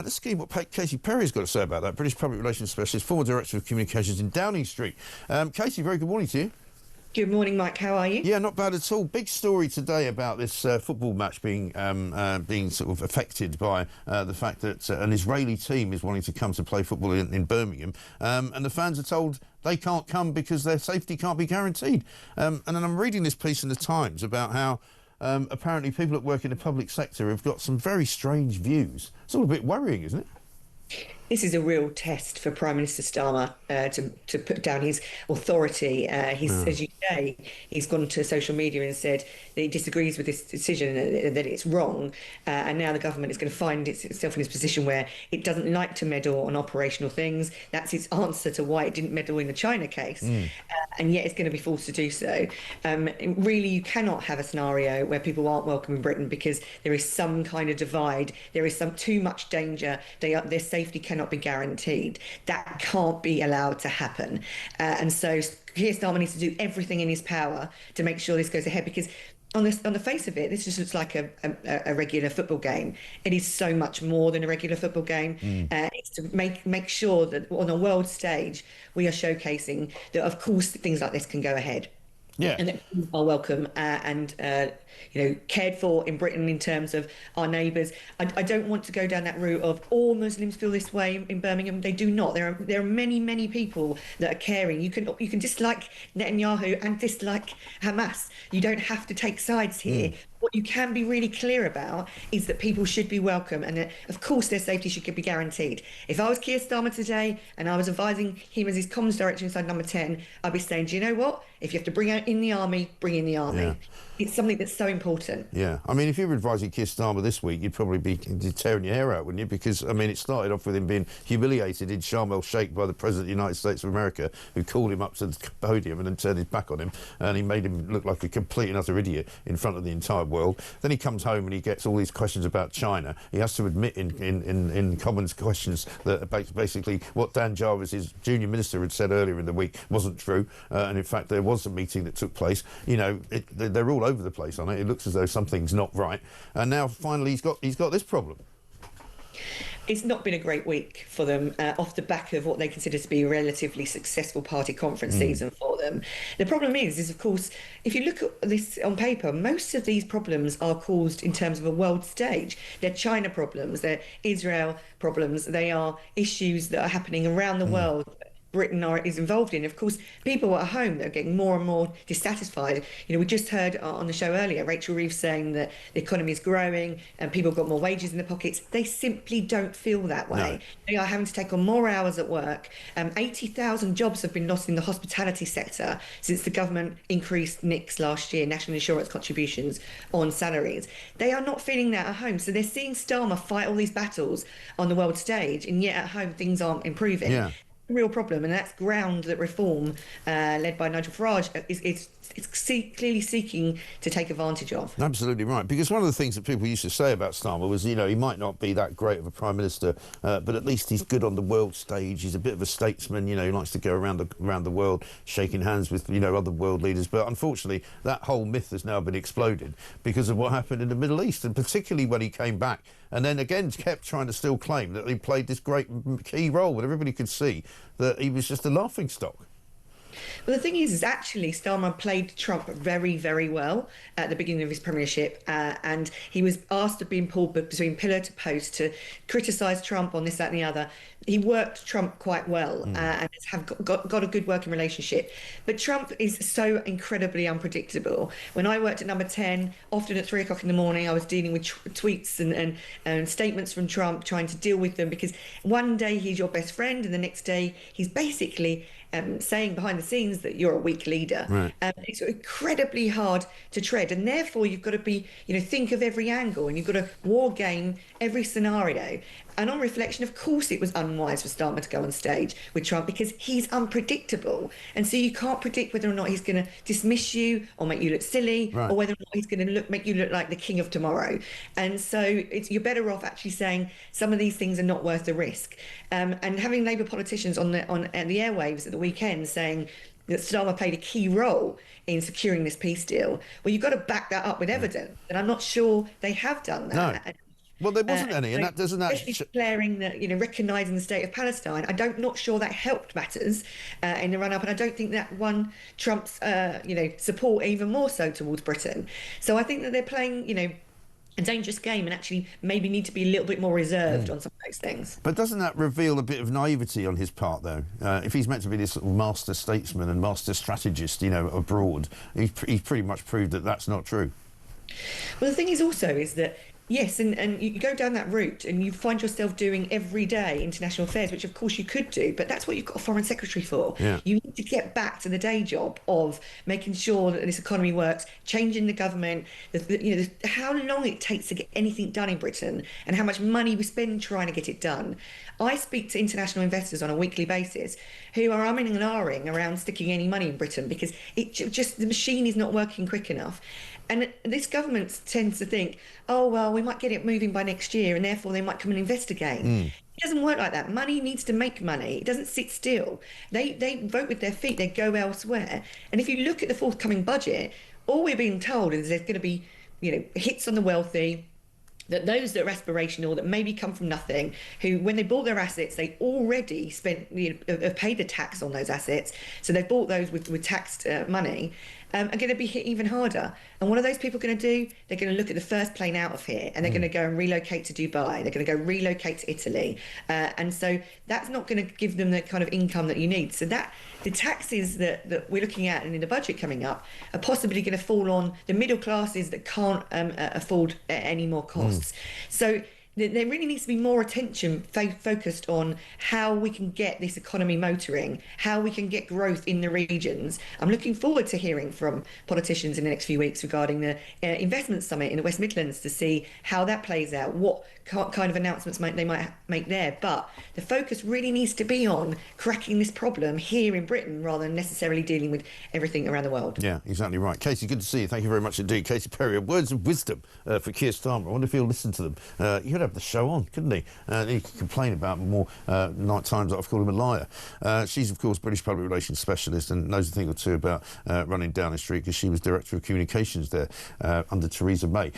Let's see what Perrier's got to say about that. British Public Relations Specialist, former Director of Communications in Downing Street. Casey, very good morning to you. Good morning, Mike. How are you? Yeah, not bad at all. Big story today about this football match being sort of affected by the fact that an Israeli team is wanting to come to play football in Birmingham, and the fans are told they can't come because their safety can't be guaranteed. And then I'm reading this piece in the Times about how apparently people that work in the public sector have got some very strange views. It's all a bit worrying, isn't it? This is a real test for Prime Minister Starmer to put down his authority. As you say, he's gone to social media and said that he disagrees with this decision, that it's wrong. And now the government is going to find itself in this position where it doesn't like to meddle on operational things. That's its answer to why it didn't meddle in the China case. And yet it's going to be forced to do so. Really, you cannot have a scenario where people aren't welcome in Britain because there is some kind of divide. There is too much danger. Their safety cannot be guaranteed. That can't be allowed to happen. And so Keir Starmer needs to do everything in his power to make sure this goes ahead, because on the face of it, this just looks like a regular football game. It is so much more than a regular football game. It's to make sure that on a world stage we are showcasing that, of course, things like this can go ahead. Yeah. And that people are welcome and cared for in Britain in terms of our neighbours. I don't want to go down that route of all Muslims feel this way in Birmingham. They do not. There are many people that are caring. You can dislike Netanyahu and dislike Hamas. You don't have to take sides here. What you can be really clear about is that people should be welcome, and that, of course, their safety should be guaranteed. If I was Keir Starmer today and I was advising him as his comms director inside Number 10, I'd be saying, do you know what? If you have to bring in the army, bring in the army. Yeah. It's something that's so important. Yeah. I mean, if you were advising Keir Starmer this week, you'd probably be tearing your hair out, wouldn't you? Because, I mean, it started off with him being humiliated in Sharm el-Sheikh by the President of the United States of America, who called him up to the podium and then turned his back on him, and he made him look like a complete and utter idiot in front of the entire world. Then he comes home and he gets all these questions about China. He has to admit in Commons questions that basically what Dan Jarvis, his junior minister, had said earlier in the week wasn't true, and in fact there was a meeting that took place. You know, they're all over the place on it. It looks as though something's not right, and now finally he's got this problem. It's not been a great week for them off the back of what they consider to be a relatively successful party conference season for them. The problem is of course, if you look at this on paper, most of these problems are caused in terms of a world stage. They're China problems, they're Israel problems, they are issues that are happening around the world. Britain is involved in. Of course, people at home that are getting more and more dissatisfied. You know, we just heard on the show earlier Rachel Reeves saying that the economy is growing and people got more wages in their pockets. They simply don't feel that way. No. They are having to take on more hours at work. 80,000 jobs have been lost in the hospitality sector since the government increased NICs last year, national insurance contributions on salaries. They are not feeling that at home. So they're seeing Starmer fight all these battles on the world stage, and yet at home things aren't improving. Yeah. Real problem, and that's ground that reform led by Nigel Farage is clearly seeking to take advantage of. Absolutely right, because one of the things that people used to say about Starmer was, you know, he might not be that great of a prime minister, but at least he's good on the world stage. He's a bit of a statesman, you know, he likes to go around the world shaking hands with, you know, other world leaders. But unfortunately that whole myth has now been exploded because of what happened in the Middle East, and particularly when he came back and then again kept trying to still claim that he played this great key role when everybody could see that he was just a laughingstock. Well, the thing is actually Starmer played Trump very, very well at the beginning of his premiership, and he was asked to be pulled between pillar to post to criticise Trump on this, that and the other. He worked Trump quite well and has got a good working relationship. But Trump is so incredibly unpredictable. When I worked at Number 10, often at 3 o'clock in the morning, I was dealing with tweets and statements from Trump, trying to deal with them, because one day he's your best friend and the next day he's basically saying behind the scenes that you're a weak leader. Right. It's incredibly hard to tread, and therefore you've got to be, you know, think of every angle, and you've got to war game every scenario. And on reflection, of course, it was unwise for Starmer to go on stage with Trump because he's unpredictable. And so you can't predict whether or not he's going to dismiss you or make you look silly, right, or whether or not he's going to make you look like the king of tomorrow. And so you're better off actually saying some of these things are not worth the risk. And having Labour politicians on the airwaves at the weekend saying that Starmer played a key role in securing this peace deal, well, you've got to back that up with evidence. And I'm not sure they have done that. No. Well, there wasn't any, and that doesn't especially declaring that, recognising the state of Palestine. Not sure that helped matters in the run-up, and I don't think that won Trump's, support even more so towards Britain. So I think that they're playing, a dangerous game, and actually maybe need to be a little bit more reserved on some of those things. But doesn't that reveal a bit of naivety on his part, though? If he's meant to be this sort of master statesman and master strategist, abroad, he's pretty much proved that that's not true. Well, the thing is also is that, yes, and you go down that route and you find yourself doing everyday international affairs, which of course you could do, but that's what you've got a foreign secretary for. Yeah. You need to get back to the day job of making sure that this economy works, changing the government, how long it takes to get anything done in Britain and how much money we spend trying to get it done. I speak to international investors on a weekly basis who are umming and ahhing around sticking any money in Britain because the machine is not working quick enough. And this government tends to think, oh, well, we might get it moving by next year and therefore they might come and invest again. It doesn't work like that. Money needs to make money. It doesn't sit still. They vote with their feet. They go elsewhere. And if you look at the forthcoming budget, all we're being told is there's going to be, hits on the wealthy, that those that are aspirational, that maybe come from nothing, who, when they bought their assets, they already have paid the tax on those assets. So they've bought those with taxed money. Are going to be hit even harder. And what are those people going to do? They're going to look at the first plane out of here and they're going to go and relocate to Dubai. They're going to go relocate to Italy. And so that's not going to give them the kind of income that you need. So that the taxes that we're looking at and in the budget coming up are possibly going to fall on the middle classes that can't afford any more costs. So there really needs to be more attention focused on how we can get this economy motoring, how we can get growth in the regions. I'm looking forward to hearing from politicians in the next few weeks regarding the investment summit in the West Midlands to see how that plays out, what kind of announcements they might make there. But the focus really needs to be on cracking this problem here in Britain rather than necessarily dealing with everything around the world. Yeah, exactly right. Katie, good to see you. Thank you very much indeed. Katie Perrior, words of wisdom for Keir Starmer. I wonder if he'll listen to them. He could have the show on, couldn't he? He could complain about more night times that I've called him a liar. She's, of course, British Public Relations Specialist and knows a thing or two about running Downing Street because she was Director of Communications there under Theresa May.